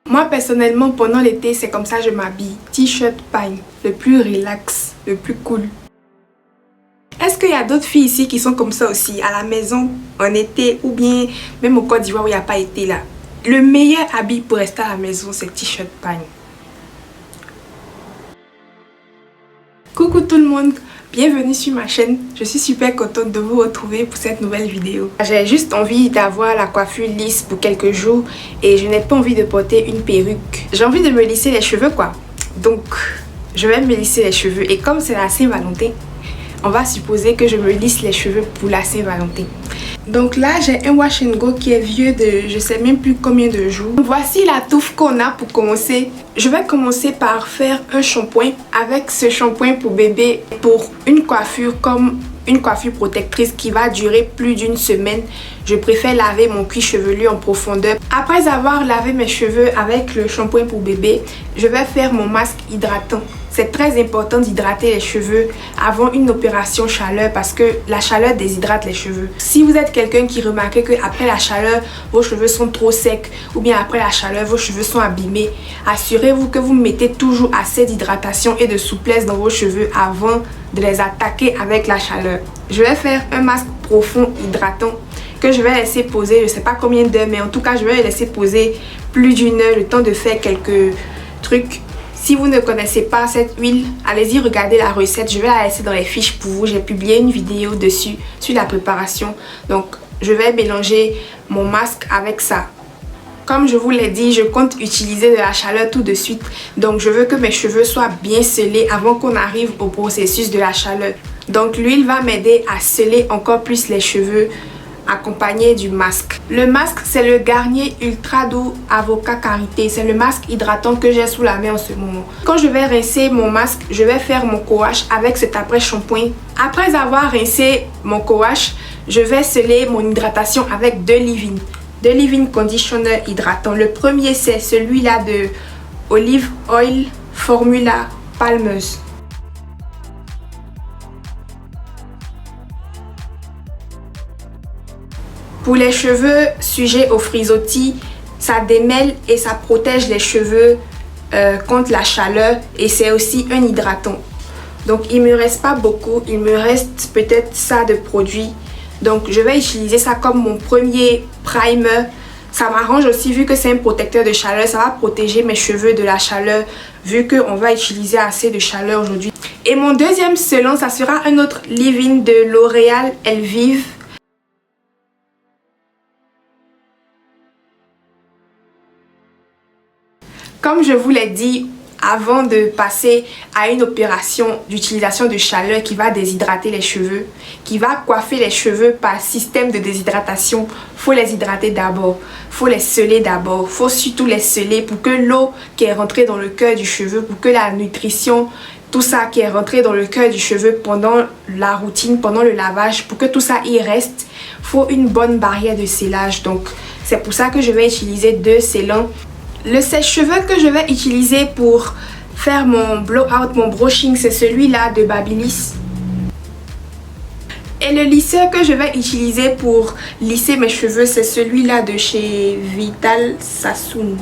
Moi personnellement pendant l'été c'est comme ça je m'habille. T-shirt pagne, le plus relax, le plus cool. Est-ce qu'il y a d'autres filles ici qui sont comme ça aussi, à la maison, en été ou bien même au Côte d'Ivoire où il n'y a pas été là? Le meilleur habit pour rester à la maison c'est t-shirt pagne. Coucou tout le monde, bienvenue sur ma chaîne. Je suis super contente de vous retrouver pour cette nouvelle vidéo. J'ai juste envie d'avoir la coiffure lisse pour quelques jours et je n'ai pas envie de porter une perruque. J'ai envie de me lisser les cheveux quoi. Donc je vais me lisser les cheveux et comme c'est la Saint-Valentin, on va supposer que je me lisse les cheveux pour la Saint-Valentin. Donc là, j'ai un wash and go qui est vieux de je sais même plus combien de jours. Voici la touffe qu'on a pour commencer. Je vais commencer par faire un shampoing avec ce shampoing pour bébé pour une coiffure comme une coiffure protectrice qui va durer plus d'une semaine. Je préfère laver mon cuir chevelu en profondeur. Après avoir lavé mes cheveux avec le shampoing pour bébé, je vais faire mon masque hydratant. C'est très important d'hydrater les cheveux avant une opération chaleur parce que la chaleur déshydrate les cheveux. Si vous êtes quelqu'un qui remarque qu'après la chaleur, vos cheveux sont trop secs ou bien après la chaleur, vos cheveux sont abîmés, assurez-vous que vous mettez toujours assez d'hydratation et de souplesse dans vos cheveux avant de les attaquer avec la chaleur. Je vais faire un masque profond hydratant que je vais laisser poser, je ne sais pas combien d'heures, mais en tout cas je vais le laisser poser plus d'une heure, le temps de faire quelques trucs. Si vous ne connaissez pas cette huile, allez-y regarder la recette. Je vais la laisser dans les fiches pour vous. J'ai publié une vidéo dessus sur la préparation. Donc, je vais mélanger mon masque avec ça. Comme je vous l'ai dit, je compte utiliser de la chaleur tout de suite. Donc, je veux que mes cheveux soient bien scellés avant qu'on arrive au processus de la chaleur. Donc, l'huile va m'aider à sceller encore plus les cheveux accompagné du masque. Le masque c'est le Garnier Ultra Doux Avocat Karité. C'est le masque hydratant que j'ai sous la main en ce moment. Quand je vais rincer mon masque, je vais faire mon co-wash avec cet après shampoing. Après avoir rincé mon co-wash, je vais sceller mon hydratation avec deux leave-in. Deux leave-in conditioner hydratant. Le premier c'est celui-là de Olive Oil Formula Palmeuse. Pour les cheveux sujets aux frisottis, ça démêle et ça protège les cheveux contre la chaleur et c'est aussi un hydratant. Donc il me reste pas beaucoup, il me reste peut-être ça de produit. Donc je vais utiliser ça comme mon premier primer. Ça m'arrange aussi vu que c'est un protecteur de chaleur, ça va protéger mes cheveux de la chaleur vu qu'on va utiliser assez de chaleur aujourd'hui. Et mon deuxième selon, ça sera un autre leave-in de L'Oréal Elvive. Comme je vous l'ai dit, avant de passer à une opération d'utilisation de chaleur qui va déshydrater les cheveux, qui va coiffer les cheveux par système de déshydratation, il faut les hydrater d'abord, il faut les sceller d'abord, il faut surtout les sceller pour que l'eau qui est rentrée dans le cœur du cheveu, pour que la nutrition, tout ça qui est rentré dans le cœur du cheveu pendant la routine, pendant le lavage, pour que tout ça y reste, il faut une bonne barrière de scellage. Donc c'est pour ça que je vais utiliser deux scellants. Le sèche-cheveux que je vais utiliser pour faire mon blowout, mon brushing, c'est celui-là de Babyliss. Et le lisseur que je vais utiliser pour lisser mes cheveux, c'est celui-là de chez Vital Sassoon.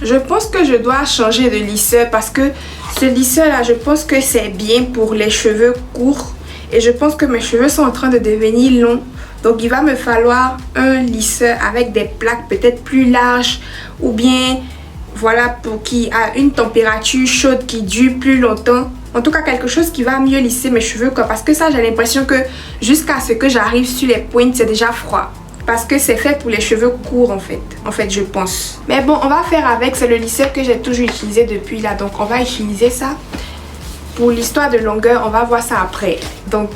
Je pense que je dois changer de lisseur parce que ce lisseur là, je pense que c'est bien pour les cheveux courts. Et je pense que mes cheveux sont en train de devenir longs. Donc il va me falloir un lisseur avec des plaques peut-être plus larges. Ou bien voilà, pour qui a une température chaude qui dure plus longtemps. En tout cas quelque chose qui va mieux lisser mes cheveux quoi. Parce que ça j'ai l'impression que jusqu'à ce que j'arrive sur les pointes c'est déjà froid. Parce que c'est fait pour les cheveux courts en fait je pense. Mais bon on va faire avec, c'est le lisseur que j'ai toujours utilisé depuis là. Donc on va utiliser ça. Pour l'histoire de longueur, on va voir ça après. Donc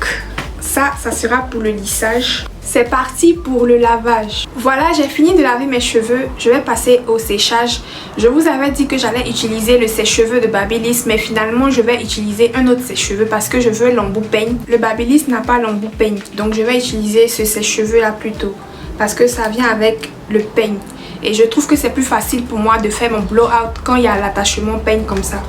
ça sera pour le lissage. C'est parti pour le lavage. Voilà, j'ai fini de laver mes cheveux. Je vais passer au séchage. Je vous avais dit que j'allais utiliser le sèche-cheveux de Babyliss, mais finalement je vais utiliser un autre sèche-cheveux parce que je veux l'embout peigne. Le Babyliss n'a pas l'embout peigne, donc je vais utiliser ce sèche-cheveux là plutôt parce que ça vient avec le peigne. Et je trouve que c'est plus facile pour moi de faire mon blowout quand il y a l'attachement peigne comme ça.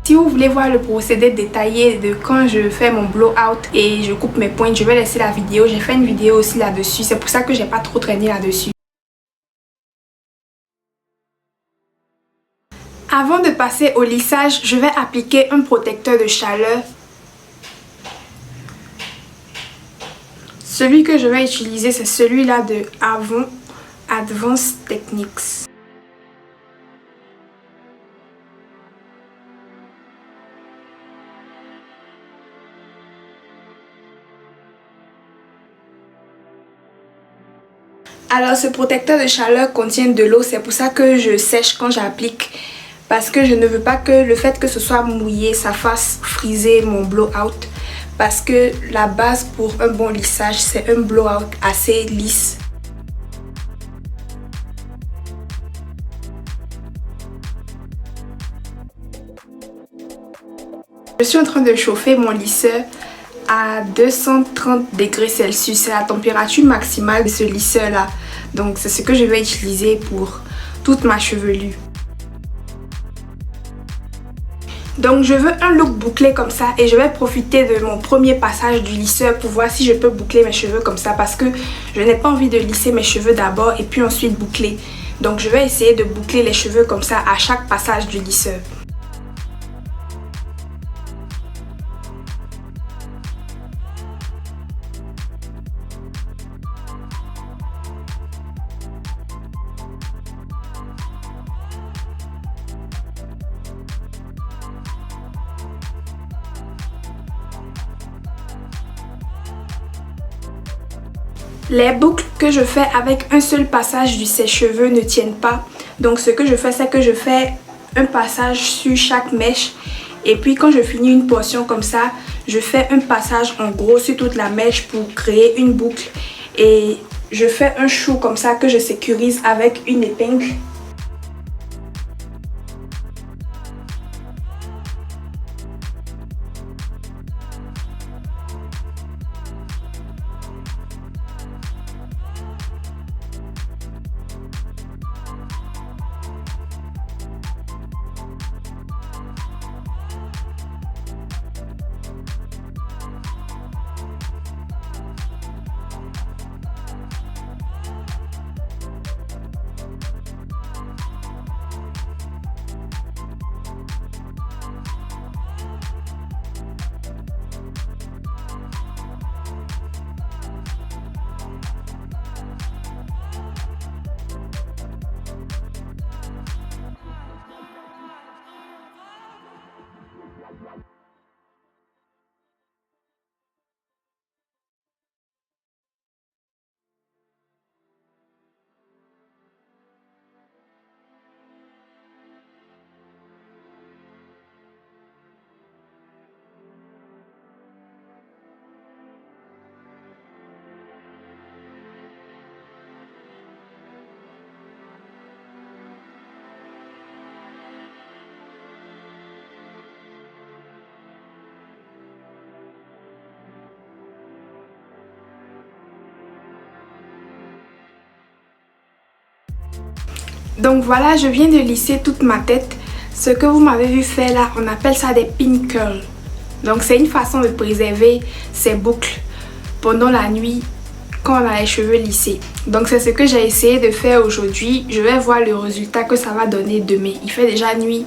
Si vous voulez voir le procédé détaillé de quand je fais mon blowout et je coupe mes pointes, je vais laisser la vidéo. J'ai fait une vidéo aussi là-dessus, c'est pour ça que j'ai pas trop traîné là-dessus. Avant de passer au lissage, je vais appliquer un protecteur de chaleur. Celui que je vais utiliser, c'est celui-là de Avon Advanced Techniques. Alors ce protecteur de chaleur contient de l'eau, c'est pour ça que je sèche quand j'applique. Parce que je ne veux pas que le fait que ce soit mouillé, ça fasse friser mon blowout. Parce que la base pour un bon lissage, c'est un blowout assez lisse. Je suis en train de chauffer mon lisseur à 230 degrés Celsius. C'est la température maximale de ce lisseur là. Donc c'est ce que je vais utiliser pour toute ma chevelure. Donc je veux un look bouclé comme ça et je vais profiter de mon premier passage du lisseur pour voir si je peux boucler mes cheveux comme ça parce que je n'ai pas envie de lisser mes cheveux d'abord et puis ensuite boucler. Donc je vais essayer de boucler les cheveux comme ça à chaque passage du lisseur. Les boucles que je fais avec un seul passage du sèche-cheveux ne tiennent pas. Donc ce que je fais, c'est que je fais un passage sur chaque mèche. Et puis quand je finis une portion comme ça, je fais un passage en gros sur toute la mèche pour créer une boucle. Et je fais un chou comme ça que je sécurise avec une épingle. Donc voilà, je viens de lisser toute ma tête. Ce que vous m'avez vu faire là, on appelle ça des pin curls. Donc c'est une façon de préserver ses boucles pendant la nuit quand on a les cheveux lissés. Donc c'est ce que j'ai essayé de faire aujourd'hui. Je vais voir le résultat que ça va donner demain. Il fait déjà nuit.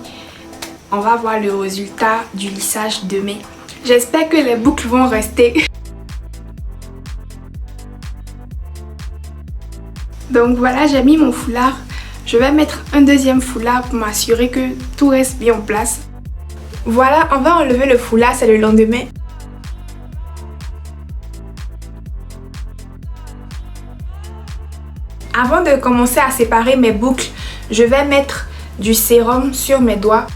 On va voir le résultat du lissage demain. J'espère que les boucles vont rester. Donc voilà, j'ai mis mon foulard. Je vais mettre un deuxième foulard pour m'assurer que tout reste bien en place. Voilà, on va enlever le foulard, c'est le lendemain. Avant de commencer à séparer mes boucles, je vais mettre du sérum sur mes doigts.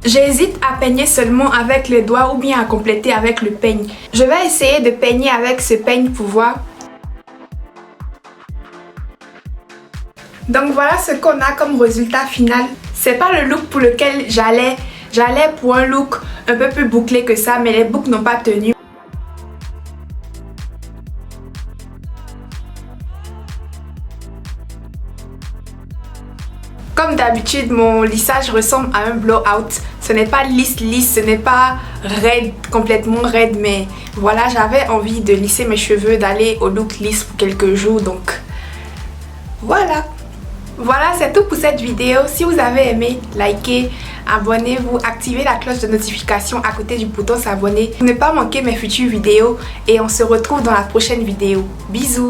J'hésite à peigner seulement avec les doigts ou bien à compléter avec le peigne. Je vais essayer de peigner avec ce peigne pour voir. Donc voilà ce qu'on a comme résultat final. C'est pas le look pour lequel j'allais pour un look un peu plus bouclé que ça, mais les boucles n'ont pas tenu. Comme d'habitude, mon lissage ressemble à un blowout. Ce n'est pas lisse, ce n'est pas raide, complètement raide, mais voilà, j'avais envie de lisser mes cheveux, d'aller au look lisse pour quelques jours, donc voilà. Voilà, c'est tout pour cette vidéo. Si vous avez aimé, likez, abonnez-vous, activez la cloche de notification à côté du bouton s'abonner pour ne pas manquer mes futures vidéos et on se retrouve dans la prochaine vidéo. Bisous!